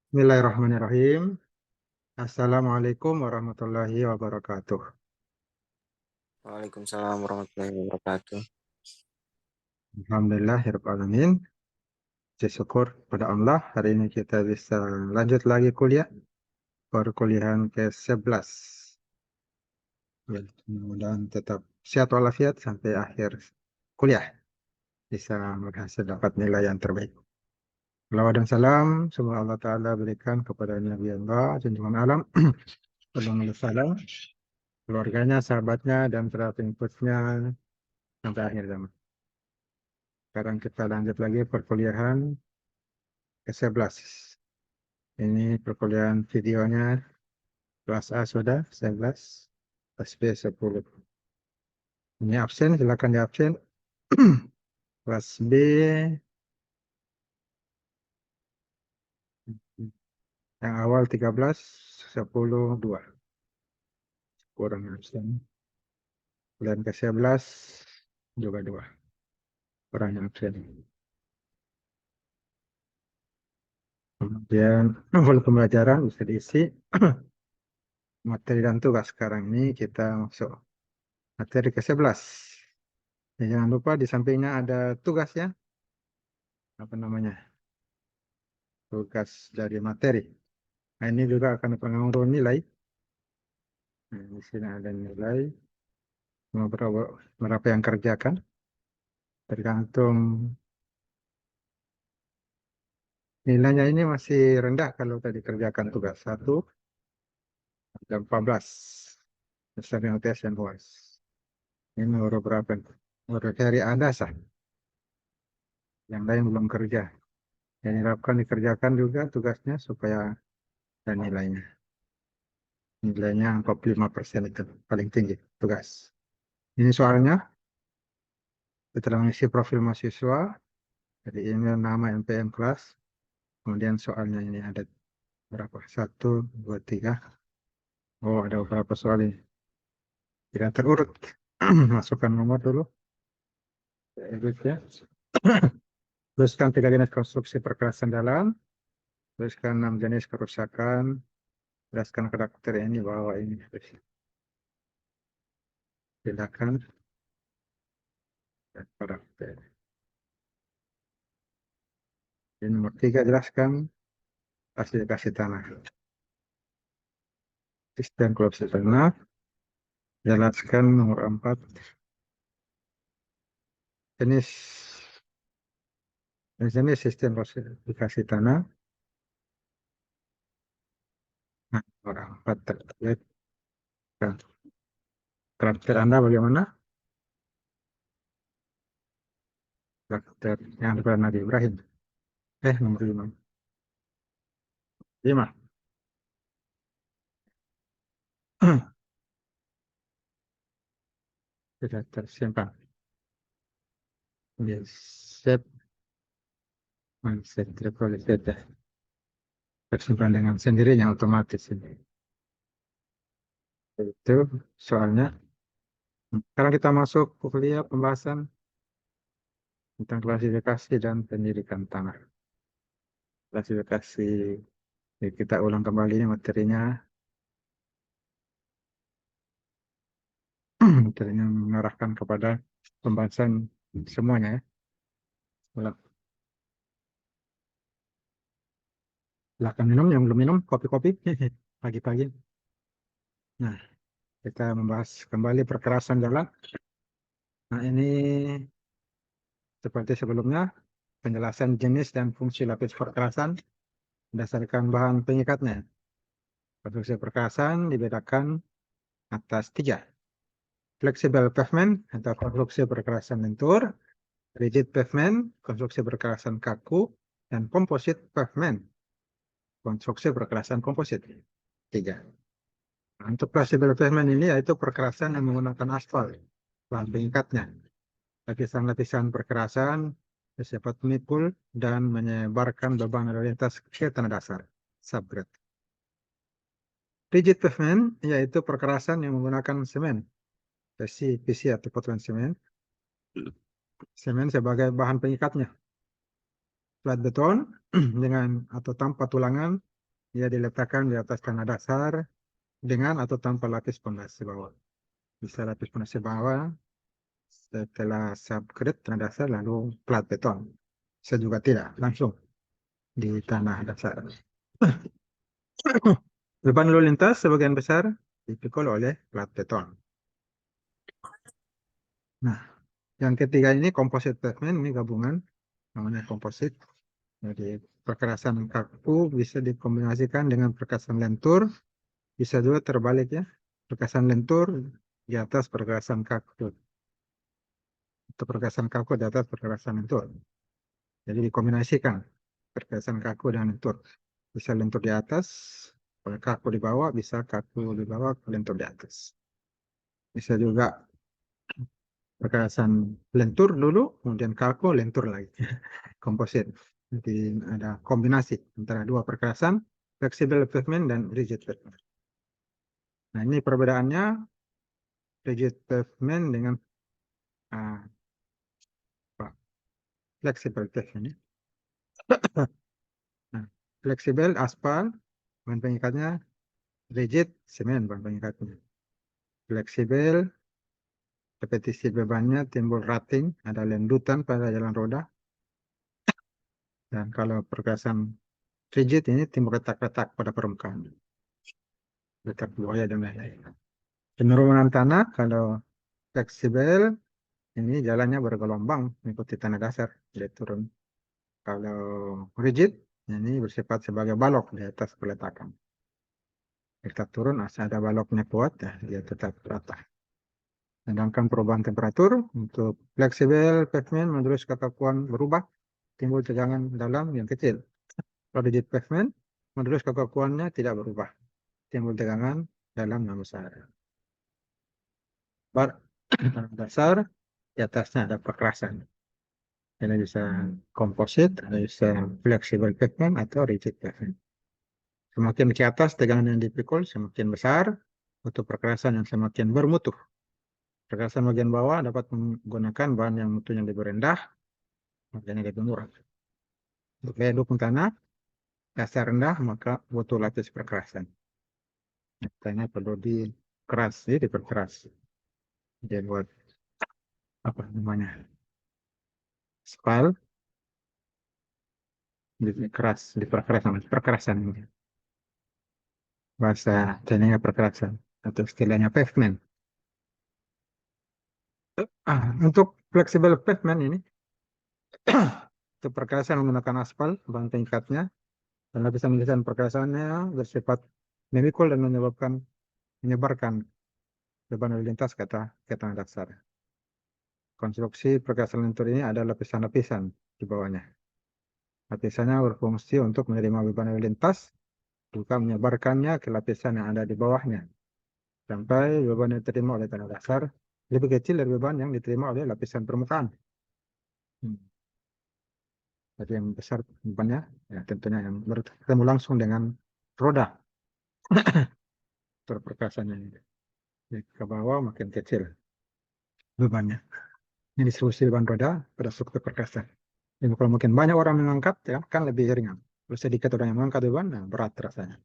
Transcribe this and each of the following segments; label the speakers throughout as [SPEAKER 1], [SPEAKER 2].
[SPEAKER 1] Bismillahirrahmanirrahim. Assalamualaikum warahmatullahi wabarakatuh.
[SPEAKER 2] Waalaikumsalam warahmatullahi wabarakatuh.
[SPEAKER 1] Alhamdulillahirabbil alamin. Puji syukur pada Allah, hari ini kita bisa lanjut lagi kuliah, perkuliahan ke-11. Ya, mudah-mudahan tetap sehat walafiat sampai akhir kuliah, bisa berhasil dapat nilai yang terbaik. Salawat dan salam semoga Allah Ta'ala berikan kepada Nabi Allah, junjungan alam, Sallallahu alaihi wasallam, keluarganya, sahabatnya, dan para pengikutnya sampai akhir zaman. Sekarang kita lanjut lagi perkuliahan ke-11. Ini perkuliahan videonya, kelas A sudah 11, kelas B 10. Ini absen, silakan di absen. Kelas B yang awal 13, 10, 2. Kurang absen. Kemudian ke-11 juga 2. Kurang absen. Kemudian volume pembelajaran bisa diisi. Materi dan tugas sekarang ini kita masuk materi ke-11. Ya, jangan lupa di sampingnya ada tugas ya. Apa namanya? Tugas dari materi. Nah, ini juga akan pengaruh nilai. Nah, di sini ada nilai berapa yang kerjakan. Tergantung nilainya ini masih rendah kalau tadi kerjakan tugas 1 dan 14. Misalnya UTS dan UAS. Ini baru berapa? Baru dari ada sah. Yang lain belum kerja. Yang diharapkan dikerjakan juga tugasnya supaya ada nilainya. Nilainya 45% itu paling tinggi tugas. Ini soalnya setelah mengisi profil mahasiswa, jadi email, nama, NPM kelas, kemudian soalnya ini ada berapa? 1, 2, 3. Oh, ada beberapa soal ini. Tidak terurut. Masukkan nomor dulu. Edit ya. Tuliskan 3 jenis konstruksi perkerasan dalam. Tuliskan 6 jenis kerusakan. Jelaskan karakter ini bahwa ini. Silakan. Dan karakter. Ini nomor 3 jelaskan klasifikasi tanah. Sistem klasifikasi tanah. Jelaskan nomor 4. Jenis jenis sistem klasifikasi tanah. Nah, nomor 4 terkait. Karakter Anda bagaimana? Karakter yang diberikan Nabi Ibrahim. Nomor 5. 5. Sudah tersimpan. Yes. Set. Mindset revolusi tersimpan dengan sendirinya otomatis ini. Itu soalnya. Sekarang kita masuk ke kuliah pembahasan tentang klasifikasi dan pendidikan tanah. Klasifikasi, jadi kita ulang kembali ini materinya. Materinya mengarahkan kepada pembahasan semuanya ya. Ulang. Silakan minum, yang belum minum kopi-kopi pagi-pagi. Nah, kita membahas kembali perkerasan jalan. Nah, ini seperti sebelumnya, penjelasan jenis dan fungsi lapis perkerasan berdasarkan bahan pengikatnya. Konstruksi perkerasan dibedakan atas 3. Flexible pavement atau konstruksi perkerasan lentur, rigid pavement, konstruksi perkerasan kaku, dan composite pavement, konstruksi perkerasan komposit. 3. Nah, untuk flexible pavement ini yaitu perkerasan yang menggunakan aspal, bahan pengikatnya. Lapisan-lapisan perkerasan bersifat memikul dan menyebarkan beban lalu lintas ke tanah dasar. Subgrade. Rigid pavement yaitu perkerasan yang menggunakan semen, PC atau potongan semen. Semen sebagai bahan pengikatnya. Plat beton dengan atau tanpa tulangan, dia diletakkan di atas tanah dasar dengan atau tanpa lapis pondasi bawah. Bisa lapis pondasi bawah, setelah subgrade tanah dasar lalu plat beton. Bisa juga tidak, langsung di tanah dasar. Beban lalu lintas sebagian besar dipikul oleh plat beton. Nah, yang ketiga ini composite pavement, ini gabungan namanya komposit. Jadi perkerasan kaku bisa dikombinasikan dengan perkerasan lentur, bisa juga terbalik ya. Perkerasan lentur di atas perkerasan kaku, atau perkerasan kaku di atas perkerasan lentur. Jadi dikombinasikan perkerasan kaku dan lentur. Bisa lentur di atas, kaku di bawah, bisa kaku di bawah, lentur di atas. Bisa juga perkerasan lentur dulu, kemudian kaku, lentur lagi. Komposit. Jadi ada kombinasi antara dua perkerasan, flexible pavement dan rigid pavement. Nah, ini perbedaannya rigid pavement dengan uh, flexible pavement. Nah, fleksibel aspal, bahan pengikatnya, rigid semen bahan pengikatnya. Fleksibel, repetisi bebannya timbul rating, ada lendutan pada jalan roda. Dan kalau perkerasan rigid ini timbul retak-retak pada permukaan. Retak buaya dan lain-lain. Penurunan tanah, kalau fleksibel, ini jalannya bergelombang mengikuti tanah dasar, dia turun. Kalau rigid, ini bersifat sebagai balok di atas peletakan. Kita turun, asal ada baloknya kuat, ya, dia tetap rata. Sedangkan perubahan temperatur untuk fleksibel pavement menulis kekakuan berubah, timbul tegangan dalam yang kecil. Kalau rigid pavement menulis kekakuannya tidak berubah, timbul tegangan dalam yang besar. Bar dasar di atasnya ada perkerasan. Ini bisa komposit, bisa fleksibel pavement atau rigid pavement. Semakin ke atas tegangan yang dipikul semakin besar, untuk perkerasan yang semakin bermutu. Perkerasan bagian bawah dapat menggunakan bahan yang mutunya lebih rendah, makanya lebih murah. Untuk daya dukung tanah, dasar rendah, maka butuh lapis perkerasan. Makanya perlu dikeras, ya, diperkeras. Jadi buat apa namanya? Spal, dikeras, perkerasan. Bahasa tekniknya perkerasan, atau istilahnya pavement. Untuk flexible pavement ini, untuk perkerasan menggunakan aspal, bahan pengikatnya, dan lapisan-lapisan perkerasannya bersifat memikul dan menyebarkan beban lalu lintas ke tanah dasar. Konstruksi perkerasan lentur ini ada lapisan-lapisan di bawahnya. Lapisannya berfungsi untuk menerima beban lalu lintas, juga menyebarkannya ke lapisan yang ada di bawahnya, sampai beban yang diterima oleh tanah dasar lebih kecil dari beban yang diterima oleh lapisan permukaan. Jadi yang besar bebannya, ya tentunya yang bertemu langsung dengan roda. Perkerasannya ke bawah makin kecil bebannya. Ini distribusi beban roda pada struktur perkerasan. Jadi kalau makin banyak orang mengangkat, ya kan lebih ringan. Kalau sedikit orang yang mengangkat beban, nah, berat rasanya.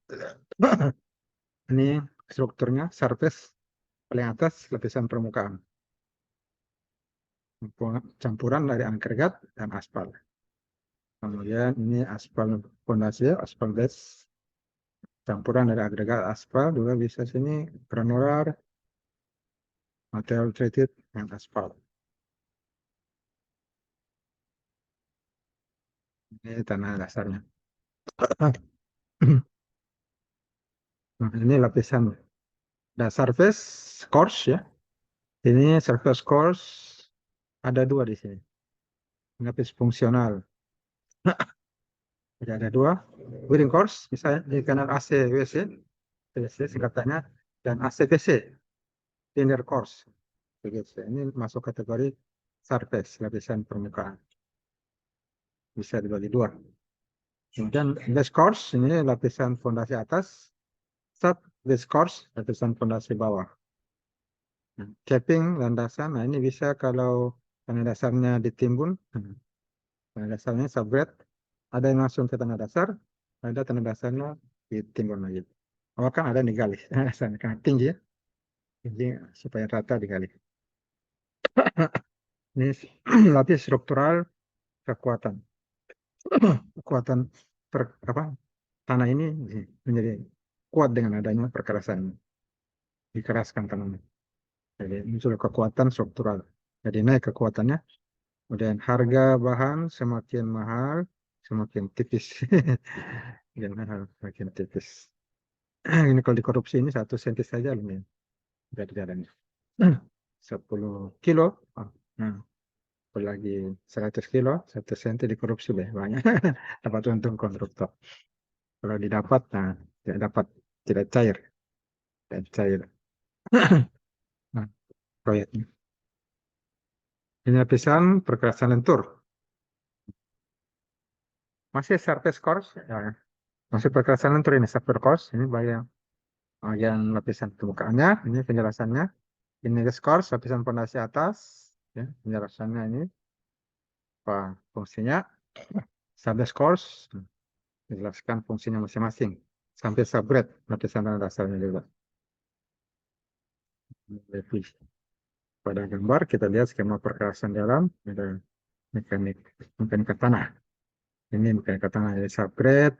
[SPEAKER 1] Ini strukturnya, surface paling atas lapisan permukaan, campuran dari agregat dan aspal. Kemudian ini aspal fondasi, aspal base, campuran dari agregat aspal, juga bisa sini granular, material treated, dan aspal. Ini tanah dasarnya. Nah, ini lapisan surface course ya. Ini surface course ada dua di sini. Lapis fungsional. Jadi ada dua. Wearing course misalnya di kanal AC WC, WC singkatannya, dan ACPC, inner course. Begitu. Ini masuk kategori surface, lapisan permukaan. Bisa dibagi dua. Kemudian base course ini lapisan fondasi atas, sub base course lapisan fondasi bawah. Nah, capping landasan, nah ini bisa kalau tanah dasarnya ditimbun, tanah dasarnya subgrade, Ada yang langsung ke tanah dasar, ada tanah dasarnya ditimbun lagi. Awal kan ada digali, karena tinggi ya, tinggi supaya rata digali. Ini latih struktural kekuatan, kekuatan apa tanah ini menjadi kuat dengan adanya perkerasan, dikeraskan tanahnya. Jadi muncul kekuatan struktural. Jadi naik kekuatannya. Kemudian harga bahan semakin mahal, semakin tipis. Dan mahal, semakin tipis. Ini kalau dikorupsi ini 1 senti saja lumayan. Dari jalannya. 10 kilo. Oh, nah, apalagi 100 kilo, 1 senti dikorupsi deh banyak. Dapat untung koruptor. Kalau didapat, nah, tidak dapat, tidak cair. Tidak cair. Nah, proyeknya. Ini lapisan perkerasan lentur. Masih surface course. Ya, masih perkerasan lentur ini surface course. Ini bagian lapisan permukaannya. Ini penjelasannya. Ini course, lapisan pondasi atas. Ya, penjelasannya ini. Apa fungsinya? Surface course. Menjelaskan fungsinya masing-masing. Sampai subgrade, lapisan tanah dasarnya juga. Lebih. Pada gambar kita lihat skema perkerasan dalam. Ada mekanika tanah. Ini mekanika tanah dari subgrade.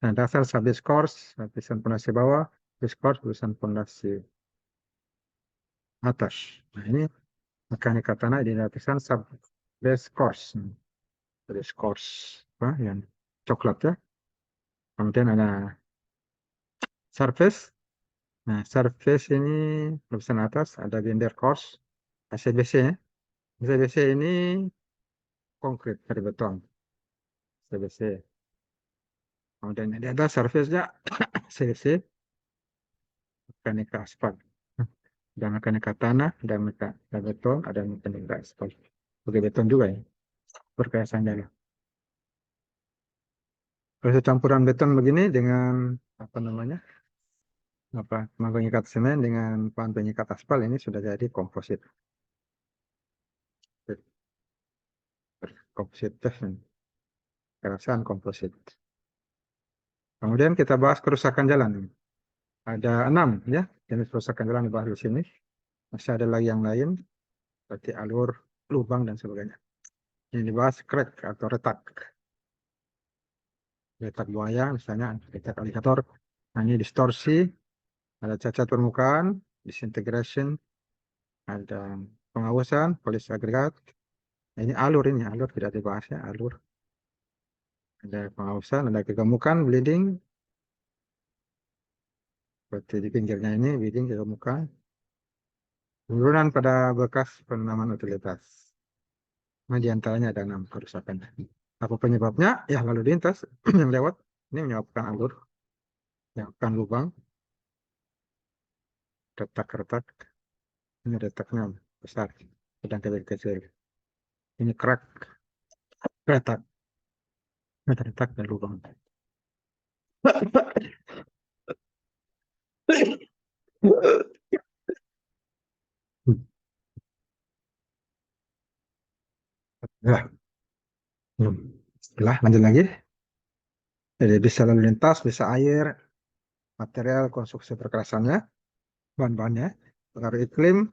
[SPEAKER 1] Nah, dasar subbase course, lapisan pondasi bawah, base course, lapisan pondasi atas. Nah, ini mekanika tanah di lapisan subbase course. Base course, apa yang coklat ya. Kemudian ada surface. Nah, surface ini lapisan atas, ada gender course, ACBC ya. ACBC ini konkret dari beton. ACBC. Kemudian di atas surface-nya CC, mekanika aspal. Ada mekanika tanah, ada mekanika beton, ada mekanika aspal. Pakai beton juga ya, perkerasan dalam. Proses campuran beton begini dengan apa namanya, apa pengikat semen dengan bahan pengikat aspal ini sudah jadi komposit. Komposit kerasan komposit. Kemudian kita bahas kerusakan jalan. Ada 6 ya jenis kerusakan jalan dibahas di sini. Masih ada lagi yang lain seperti alur, lubang dan sebagainya. Ini dibahas crack atau retak. Retak buaya misalnya, retak alligator. Nah, ini distorsi, ada cacat permukaan, disintegration, ada pengawasan, polis agregat. Nah, ini alur tidak dibahas ya, alur. Ada pengawasan, ada kegemukan, bleeding. Seperti di pinggirnya ini, bleeding, kegemukan. Penurunan pada bekas penanaman utilitas. Nah, di antaranya ada 6 kerusakan. Apa penyebabnya? Ya, lalu lintas yang lewat. Ini menyebabkan alur, menyebabkan lubang, retak-retak. Ini retaknya besar, sedang kecil-kecil. Ini crack, retak, retak dan lubang. Ya, setelah lanjut lagi. Jadi bisa lalu lintas, bisa air, material, konstruksi perkerasannya, bahan-bahannya, pengaruh iklim,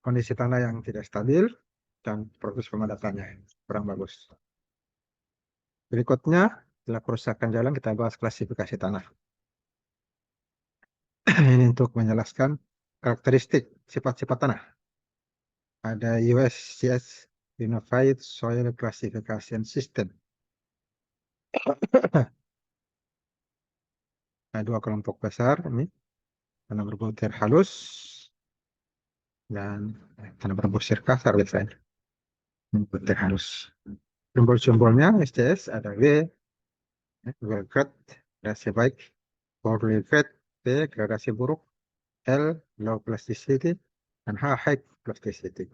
[SPEAKER 1] kondisi tanah yang tidak stabil, dan proses pemadatannya kurang bagus. Berikutnya, setelah kerusakan jalan, kita bahas klasifikasi tanah. Ini untuk menjelaskan karakteristik sifat-sifat tanah. Ada USGS, Unified Soil Classification System. Ada 2 kelompok besar ini, tanah berbutir halus dan tanah berbutir kasar biasanya. Berbutir halus. Simbol-simbolnya SCS ada W, well grade, gradasi baik, poorly grade, P, gradasi buruk, L, low plasticity, dan H, high plasticity.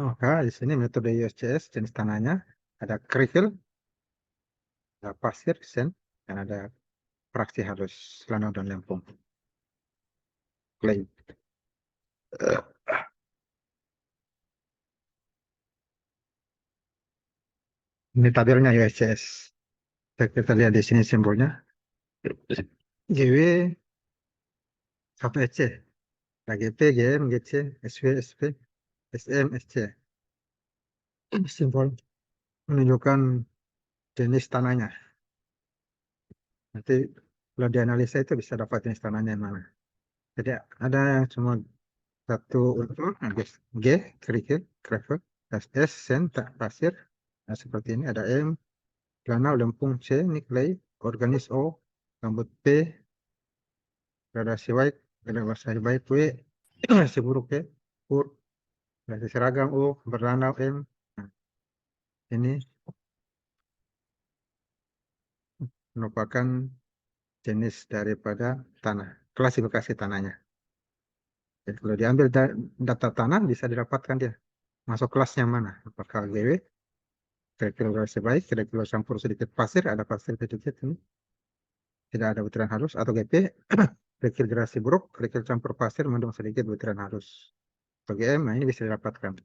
[SPEAKER 1] Maka di sini metode USGS jenis tanahnya ada kerikil, ada pasir, sand, dan ada fraksi halus, lanau dan lempung. Clay. Ini tabelnya USCS. Kita lihat di sini simbolnya. GW sampai SC. GP, GM, GC, SW, SP, SM, SC. Simbol menunjukkan jenis tanahnya. Nanti kalau dianalisa itu bisa dapat jenis tanahnya yang mana. Jadi ada yang cuma satu unsur, G, kerikil, gravel, S, sand, pasir. Nah, seperti ini ada M, Lanau, lempung C, ini clay, organis O, gambut P, gradasi white, gradasi baik W, gradasi buruk P, pur, gradasi seragam O, berlanau M. Nah, ini merupakan jenis daripada tanah, klasifikasi tanahnya. Jadi kalau diambil data tanah bisa didapatkan dia masuk kelasnya mana, apakah GW, kira-kira gradasi baik, kira-kira campur sedikit pasir, ada pasir sedikit ini, tidak ada butiran halus, atau GP, kerikil gerasi buruk, kerikil campur pasir, mendung sedikit butiran halus. PGM, nah ini bisa didapatkan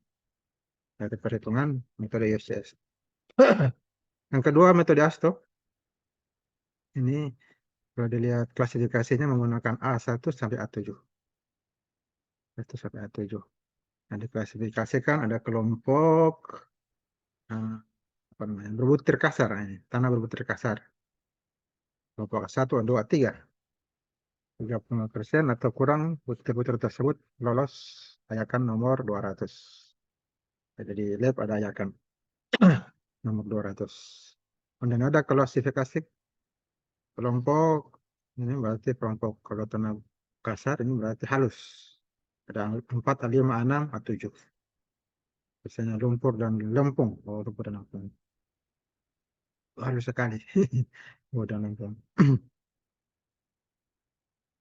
[SPEAKER 1] dari perhitungan metode UCS. Yang kedua, metode ASTO. Ini kalau dilihat klasifikasinya menggunakan A1 sampai A7. Itu sampai A7. Nah, diklasifikasikan ada kelompok apa namanya, berbutir kasar. Nah, ini, tanah berbutir kasar. Kelompok 1, 2, 3. 35% atau kurang butir-butir tersebut lolos ayakan nomor 200. Jadi lab ada ayakan nomor 200. Kemudian ada klasifikasi kelompok, ini berarti kelompok kalau tanah kasar ini berarti halus. Ada 4, 5, 6, 7. Biasanya lumpur dan lempung. Oh, lumpur dan lempung. Halus sekali. Oh, dan lempung.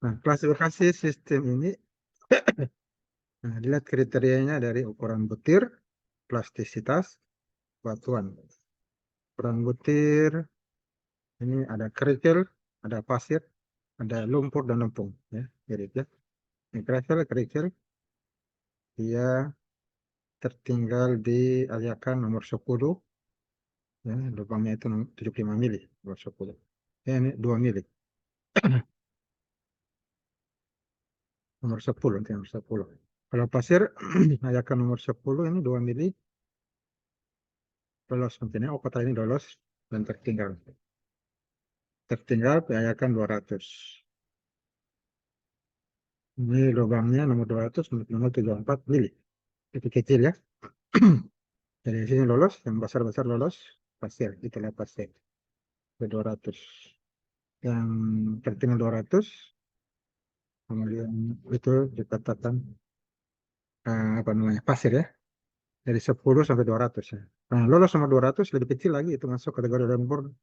[SPEAKER 1] Nah, klasifikasi sistem ini nah, dilihat kriterianya dari ukuran butir, plastisitas, batuan. Ukuran butir, ini ada kerikil, ada pasir, ada lumpur dan lempung. Ya, mirip ya. Ini kerikil, dia tertinggal di aliakan nomor 10. Ya, lubangnya itu 75 mili, nomor 10. Ya, ini 2 mili. Nomor 10, nanti nomor 10. Kalau pasir, aliakan nomor 10 ini 2 mili, lolos nantinya. Oh, kota ini lolos dan tertinggal. Tertinggal aliakan 200. Ini lubangnya nomor 200, nomor 74 mili. Itu kecil ya. Dari sini lolos, yang besar-besar lolos, pasir, itulah pasir. Ke 200. Yang tertinggal 200, kemudian itu dikatakan apa namanya, pasir ya. Dari 10 sampai 200 ya. Nah, lolos sama 200 lebih kecil lagi, itu masuk kategori lumpur,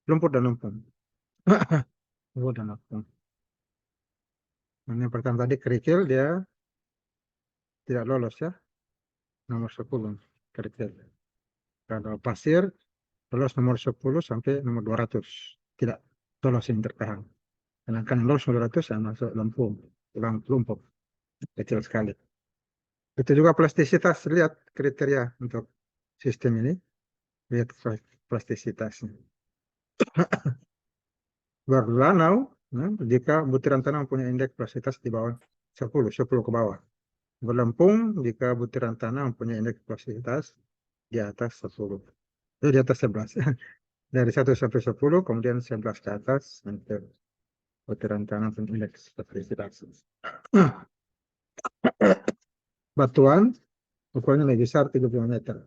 [SPEAKER 1] lumpur dan lempung. Lumpur dan lempung. Nah, yang pertama tadi kerikil, dia tidak lolos ya, nomor 10 kerikil. Kalau pasir, lolos nomor 10 sampai nomor 200. Tidak lolos yang tertahan. Sedangkan yang lolos nomor 200 yang masuk lempung, tulang lumpur. Kecil sekali. Itu juga plastisitas, lihat kriteria untuk sistem ini. Lihat plastisitasnya. Berlanau, nah, jika butiran tanah mempunyai indeks plastisitas di bawah 10 ke bawah. Berlempung, jika butiran tanah mempunyai indeks plastisitas di atas 10. Di atas 11. Dari 1 sampai 10, kemudian 11 ke atas, untuk butiran tanah mempunyai indeks plastisitas. Batuan, ukurannya lebih besar 70 meter.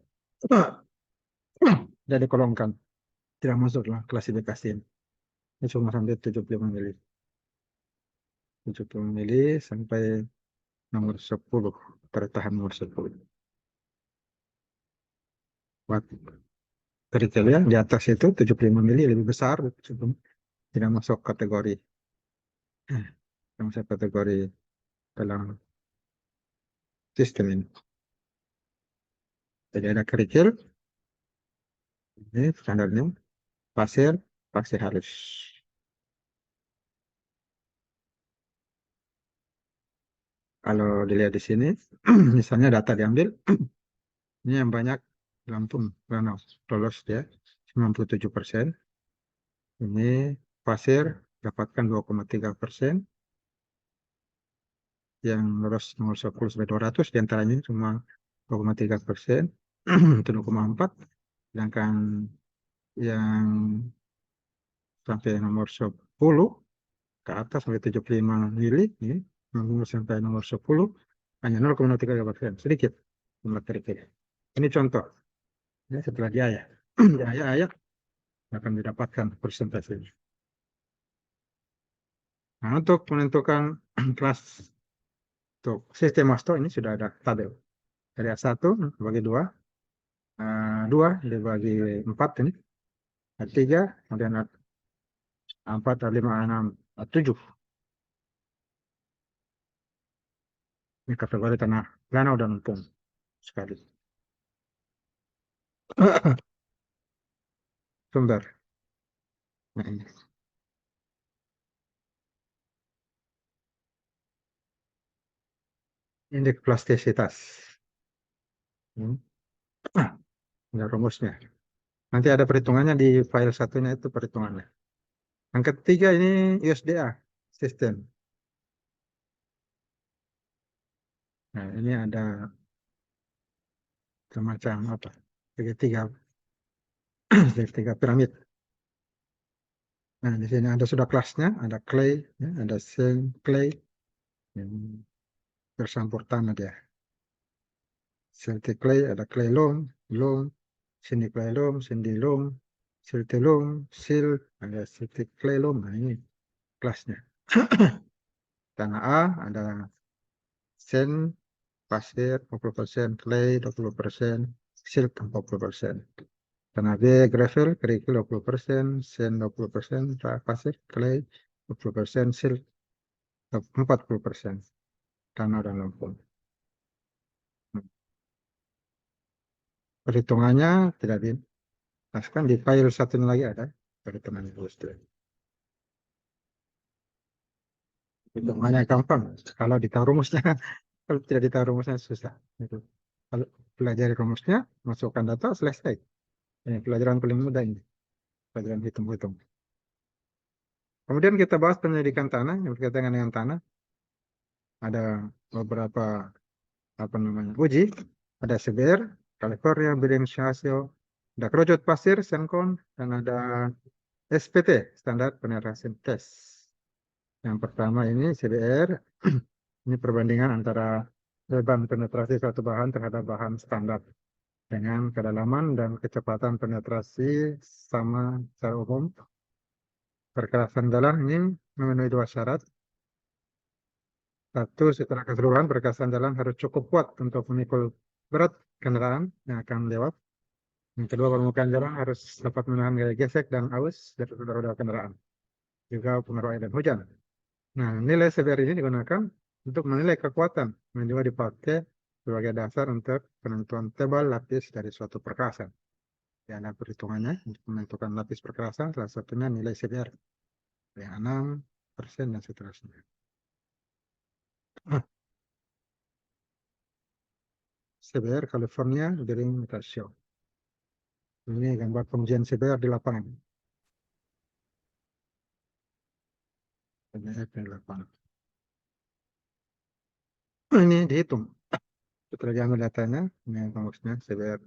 [SPEAKER 1] Jadi dikolongkan. Tidak masuk dalam klasifikasi ini. Ini cuma sampai 75 mili. 70 mili sampai nomor 10. Tertahan nomor 10. Buat kriteria di atas itu 75 mili lebih besar. Tidak masuk kategori. Tidak masuk kategori dalam sistem ini. Jadi ada kerikil. Ini standarnya. Pasir, pasir halus. Kalau dilihat di sini, misalnya data diambil, ini yang banyak Lampung, Lanau, lolos ya. 97%. Ini pasir dapatkan 2,3%. Yang lolos nomor 10 sampai 200 diantaranya cuma 2,3%. Itu 2,4. Sedangkan yang sampai nomor 10 ke atas sampai 75 mili ini, sampai nomor 10 hanya 0,3%, sedikit jumlah kriteria. Ini contoh. Ya, setelah diayak, diayak akan didapatkan persentase. Nah, untuk menentukan kelas untuk sistem Masto ini sudah ada tabel. Dari A1 bagi 2, 2 dibagi 4 ini, A3, kemudian A4, A5, A6, A7. Ini kategori tanah danau dan empung sekali. Sumber. Nah, ini. Indeks plastisitas. Ada rumusnya. Nanti ada perhitungannya di file satunya itu perhitungannya. Yang ketiga ini USDA sistem. Nah, ini ada semacam apa? Segitiga, segitiga piramid. Nah, di sini ada sudah kelasnya, ada clay, ya, ada sand clay, yang bercampur tanah dia. Silty clay, ada clay loam, sandy clay loam, sandy loam, silty loam, silt, ada silty clay loam. Nah, ini kelasnya. Tanah A ada sand, pasir 40%, clay 20%, silt 40%. Tanah B gravel, kerikil 20%, sand 20%, pasir, clay 20%, silt 40%. Tanah dan lumpur. Perhitungannya tidak dijelaskan di file satunya lagi ada perhitungan industri. Perhitungannya gampang kalau ditaruh rumusnya, kalau tidak ditaruh rumusnya susah. Itu. Kalau pelajari rumusnya, masukkan data, selesai. Ini pelajaran paling mudah ini, pelajaran hitung-hitung. Kemudian kita bahas penyelidikan tanah yang berkaitan dengan tanah. Ada beberapa apa namanya uji, ada CBR, California Building Hasil, ada kerucut pasir, Sencon, dan ada SPT, Standar Penetrasi Test. Yang pertama ini CBR, ini perbandingan antara beban penetrasi suatu bahan terhadap bahan standar dengan kedalaman dan kecepatan penetrasi sama secara umum. Perkerasan jalan ini memenuhi dua syarat. Satu, secara keseluruhan perkerasan jalan harus cukup kuat untuk memikul berat kendaraan yang akan lewat. Yang kedua, permukaan jalan harus dapat menahan gaya gesek dan aus dari roda-roda kendaraan. Juga pengaruh air dan hujan. Nah, nilai CBR ini digunakan untuk menilai kekuatan yang juga dipakai sebagai dasar untuk penentuan tebal lapis dari suatu perkerasan. Ya, ada perhitungannya untuk menentukan lapis perkerasan, salah satunya nilai CBR yang 6% dan seterusnya. CBR California Building Ratio. Ini gambar pengujian CBR di lapangan. Di lapangan. Ini dihitung. Setelah diambil datanya, ini rumusnya CBR.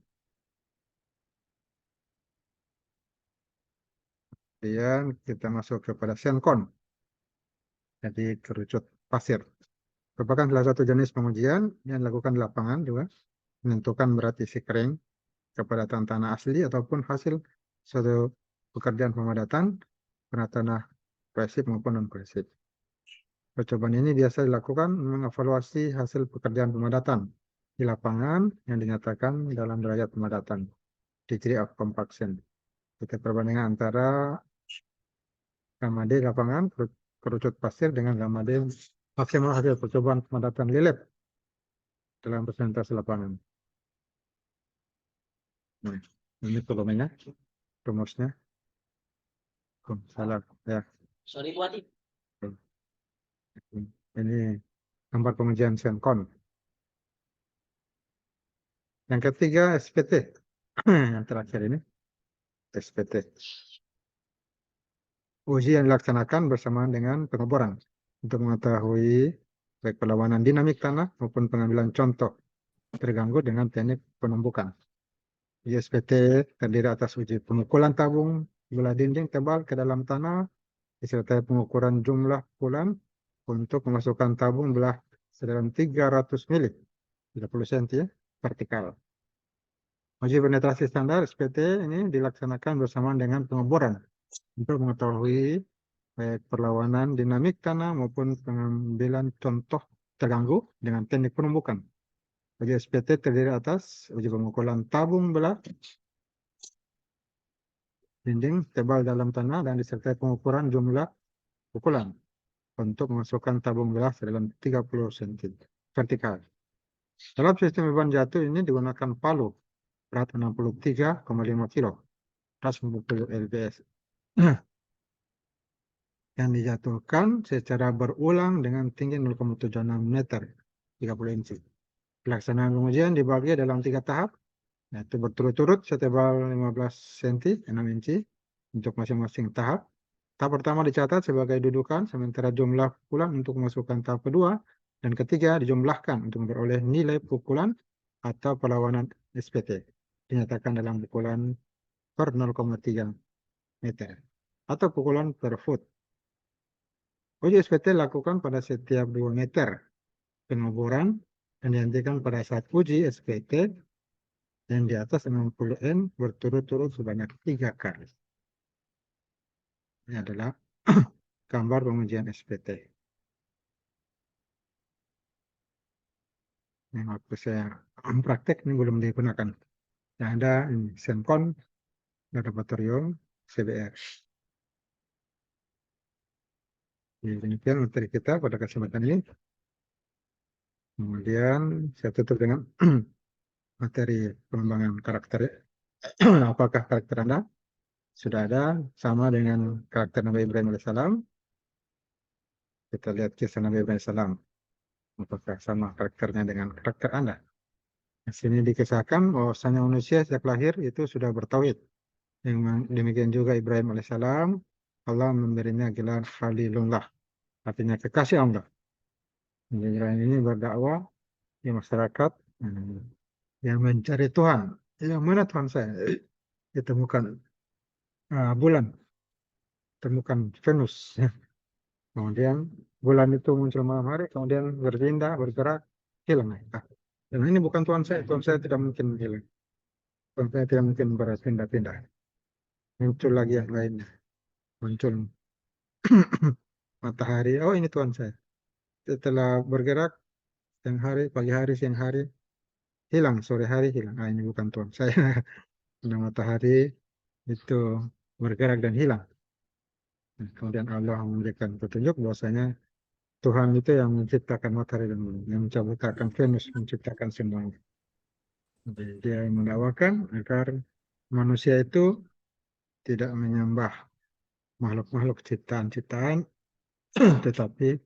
[SPEAKER 1] Kemudian kita masuk kepada Sencon. Jadi kerucut pasir. Merupakan salah satu jenis pengujian yang dilakukan di lapangan juga. Menentukan berat isi kering, kepadatan tanah asli ataupun hasil suatu pekerjaan pemadatan pada tanah kohesif maupun non-kohesif. Percobaan ini biasa dilakukan mengevaluasi hasil pekerjaan pemadatan di lapangan yang dinyatakan dalam derajat pemadatan, degree of compaction. Kita perbandingan antara gamma D lapangan kerucut pasir dengan gamma D maksimal hasil percobaan pemadatan di lab dalam persentase lapangan. Nah, ini volumenya, rumusnya. Salah ya.
[SPEAKER 3] Sorry Bu Adi.
[SPEAKER 1] Ini gambar pengujian Sencon. Yang ketiga SPT. Yang terakhir ini SPT. Uji yang dilaksanakan bersamaan dengan pengeboran untuk mengetahui baik perlawanan dinamik tanah maupun pengambilan contoh terganggu dengan teknik penumbukan. Uji SPT terdiri atas uji pemukulan tabung belah dinding tebal ke dalam tanah disertai pengukuran jumlah pukulan untuk memasukkan tabung belah sedalam 300 mili, 30 cm ya, vertikal. Uji penetrasi standar SPT ini dilaksanakan bersamaan dengan pengeboran untuk mengetahui baik perlawanan dinamik tanah maupun pengambilan contoh terganggu dengan teknik penumbukan. Uji SPT terdiri atas uji pemukulan tabung belah dinding tebal dalam tanah dan disertai pengukuran jumlah pukulan untuk memasukkan tabung belah sedalam 30 cm vertikal. Dalam sistem beban jatuh ini digunakan palu berat 63,5 kilo, 150 lbs. Yang dijatuhkan secara berulang dengan tinggi 0,76 meter, 30 inci. Pelaksanaan pengujian dibagi dalam 3 tahap, yaitu berturut-turut setebal 15 cm, 6 inci untuk masing-masing tahap. Tahap pertama dicatat sebagai dudukan, sementara jumlah pukulan untuk memasukkan tahap kedua dan ketiga dijumlahkan untuk memperoleh nilai pukulan atau perlawanan SPT. Dinyatakan dalam pukulan per 0,3 meter atau pukulan per foot. Uji SPT dilakukan pada setiap 2 meter pengeboran dan dihentikan pada saat uji SPT yang di atas 60 N berturut-turut sebanyak 3 kali. Ini adalah gambar pengujian SPT. Yang waktu saya praktek ini belum digunakan. Yang ada ini Semcon laboratorium CBR. Jadi, demikian materi kita pada kesempatan ini. Kemudian saya tutup dengan materi pengembangan karakter. Apakah karakter Anda sudah ada sama dengan karakter Nabi Ibrahim alaihissalam? Kita lihat kisah Nabi Ibrahim alaihissalam. Apakah sama karakternya dengan karakter Anda? Di sini dikisahkan bahwasanya manusia sejak lahir itu sudah bertauhid. Demikian juga Ibrahim alaihissalam, Allah memberinya gelar Khalilullah, artinya kekasih Allah. Ibrahim ini berdakwah di masyarakat yang mencari Tuhan. Yang mana Tuhan saya? Ditemukan bulan, temukan Venus. Kemudian bulan itu muncul malam hari, kemudian berpindah, bergerak, hilang. Dan ini bukan Tuhan saya tidak mungkin hilang. Tuhan saya tidak mungkin berpindah-pindah. Muncul lagi yang lainnya. Muncul matahari, oh ini Tuhan saya. Setelah bergerak, siang hari, pagi hari, siang hari, hilang, sore hari hilang. Ini bukan Tuhan saya. Karena matahari itu bergerak dan hilang. Kemudian Allah memberikan petunjuk bahwasanya Tuhan itu yang menciptakan matahari dan bulan, yang menciptakan Venus, menciptakan semuanya. Jadi dia mendakwakan agar manusia itu tidak menyembah makhluk-makhluk ciptaan-ciptaan, tetapi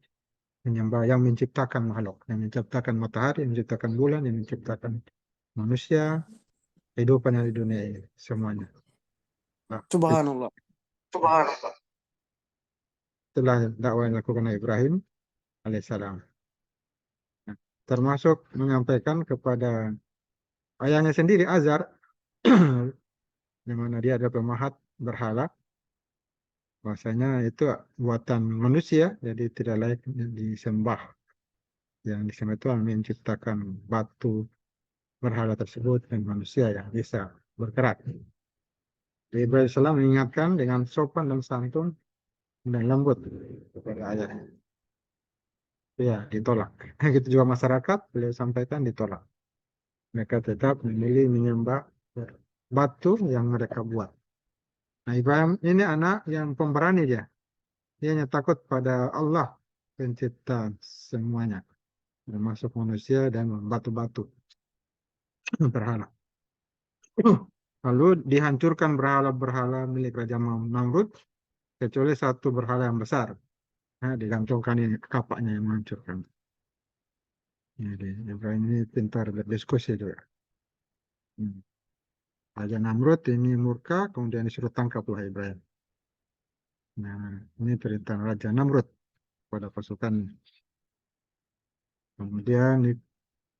[SPEAKER 1] menyembah yang menciptakan makhluk, yang menciptakan matahari, yang menciptakan bulan, yang menciptakan manusia, kehidupan yang di dunia ini, semuanya. Nah,
[SPEAKER 2] Subhanallah.
[SPEAKER 1] itulah dakwah yang dilakukan oleh Ibrahim alaihissalam. Nah, termasuk menyampaikan kepada ayahnya sendiri, Azar, di mana dia ada pemahat berhala, bahwasanya itu buatan manusia, jadi tidak layak disembah. Yang disembah itu menciptakan batu berhala tersebut dan manusia yang bisa bergerak. Ibrahim Salam mengingatkan dengan sopan dan santun dan lembut kepada ayahnya. Ya, ditolak. Gitu juga masyarakat, beliau sampaikan ditolak. Mereka tetap memilih menyembah batu yang mereka buat. Nah, Ibrahim ini anak yang pemberani dia. Dia hanya takut pada Allah, pencipta semuanya, termasuk manusia dan batu-batu berhala. Lalu dihancurkan berhala-berhala milik Raja Namrud, kecuali satu berhala yang besar. Nah, digantungkan ini kapaknya yang menghancurkan. Jadi Ibrahim ini pintar berdiskusi juga. Raja Namrud ini murka, kemudian disuruh tangkap oleh Ibrahim. Nah, ini perintah Raja Namrud pada pasukan. Kemudian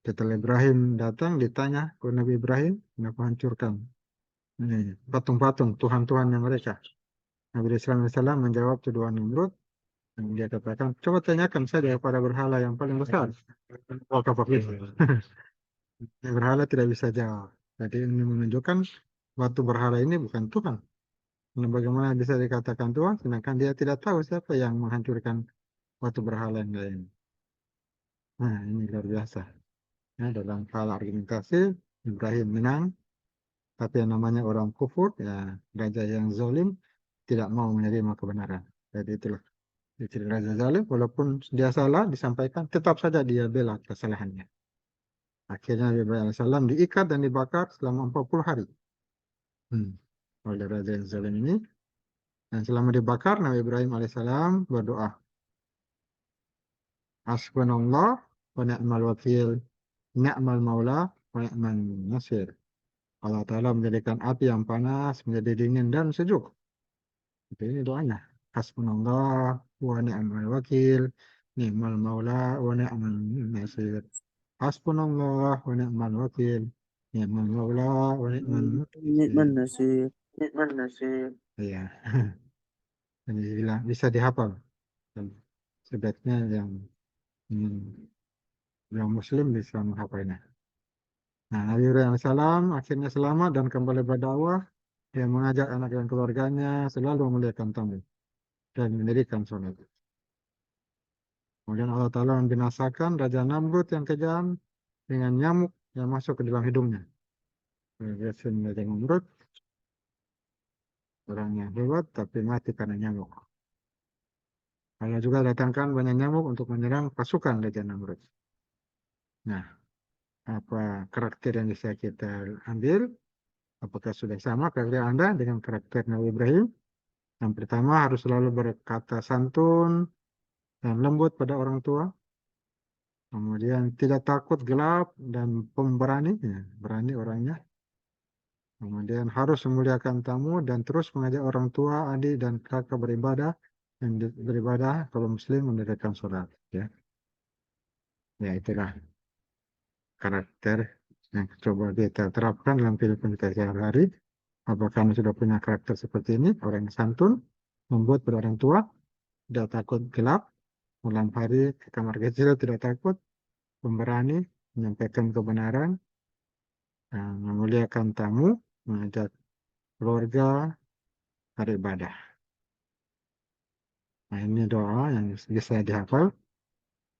[SPEAKER 1] setelah Ibrahim datang, ditanya ke Nabi Ibrahim, kenapa hancurkan ini patung-patung Tuhan-Tuhannya mereka. Nabi Islam menjawab tuduhan Namrud, dan dia katakan, coba tanyakan saja pada berhala yang paling besar. Wakaf itu. Berhala tidak bisa jawab. Jadi ini menunjukkan batu berhala ini bukan Tuhan. Nah, bagaimana bisa dikatakan Tuhan, sedangkan dia tidak tahu siapa yang menghancurkan batu berhala yang lain. Nah, ini luar biasa. Ya, dalam hal argumentasi, Ibrahim menang, tapi yang namanya orang kufur, ya raja yang zalim, tidak mau menerima kebenaran. Jadi itulah. Jadi raja zalim, walaupun dia salah, disampaikan, tetap saja dia bela kesalahannya. Akhirnya Nabi Ibrahim AS diikat dan dibakar selama 40 hari. Hmm. Oleh raja yang zalim ini. Dan selama dibakar, Nabi Ibrahim alaihissalam berdoa, Hasbunallah wa ni'mal wakil, ni'mal maula wa ni'mal nasir. Allah Ta'ala menjadikan api yang panas menjadi dingin dan sejuk. Itu ini doanya. Hasbunallah wa ni'mal wakil, ni'mal maula wa ni'mal nasir. Hasbunallah wa ni'mal wakil, ni'mal maula wa ni'mal nasir.
[SPEAKER 2] Nikmat nasib.
[SPEAKER 1] Iya, jadi bisa dihafal. Dan sebaiknya hmm, yang muslim bisa menghafalnya. Nah, Nabi Ibrahim salam akhirnya selamat dan kembali berdakwah. Dia mengajak anak dan keluarganya selalu memuliakan tamu dan mendirikan sholat. Kemudian Allah Ta'ala membinasakan Raja Namrud yang kejam dengan nyamuk yang masuk ke dalam hidungnya. Biasanya Raja Namrud, orang yang hebat tapi mati karena nyamuk. Allah juga datangkan banyak nyamuk untuk menyerang pasukan Raja Namrud. Nah, apa karakter yang bisa kita ambil? Apakah sudah sama karakter Anda dengan karakter Nabi Ibrahim? Yang pertama harus selalu berkata santun dan lembut pada orang tua. Kemudian tidak takut gelap dan pemberani, ya, berani orangnya. Kemudian harus memuliakan tamu dan terus mengajak orang tua, adik dan kakak beribadah dan beribadah kalau muslim mendirikan sholat. Ya, ya itulah karakter yang coba kita terapkan dalam kehidupan kita sehari-hari. Apakah Anda sudah punya karakter seperti ini? Orang yang santun, membuat pada orang tua, tidak takut gelap, malam hari ke kamar kecil tidak takut, pemberani, menyampaikan kebenaran, memuliakan tamu, mengajak keluarga beribadah. Nah, ini doa yang bisa dihafal.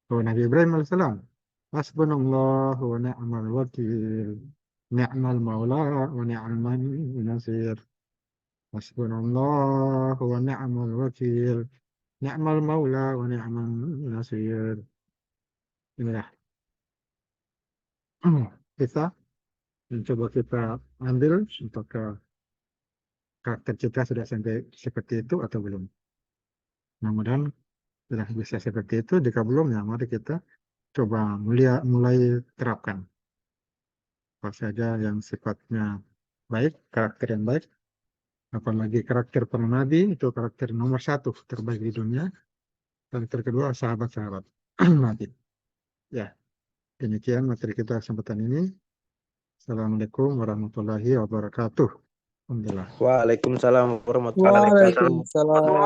[SPEAKER 1] Oh, Nabi Ibrahim alaihissalam. Hasbunallah wa ni'mal wakil. Ni'mal maula wa ni'mal nasir. Hasbunallah wa ni'mal wakil. Ni'mal maula wa ni'mal nasir. Inilah kita mencoba kita ambil untuk karakter kita sudah sampai seperti itu atau belum. Mudah-mudahan sudah bisa seperti itu. Jika belum, ya mari kita coba mulai terapkan. Apa saja yang sifatnya baik, karakter yang baik. Apalagi karakter para nabi, itu karakter nomor satu terbaik di dunia. Karakter kedua, sahabat-sahabat nabi. Ya, demikian materi kita kesempatan ini. Assalamualaikum warahmatullahi wabarakatuh. Alhamdulillah.
[SPEAKER 2] Waalaikumsalam warahmatullahi wabarakatuh.
[SPEAKER 3] Waalaikumsalam.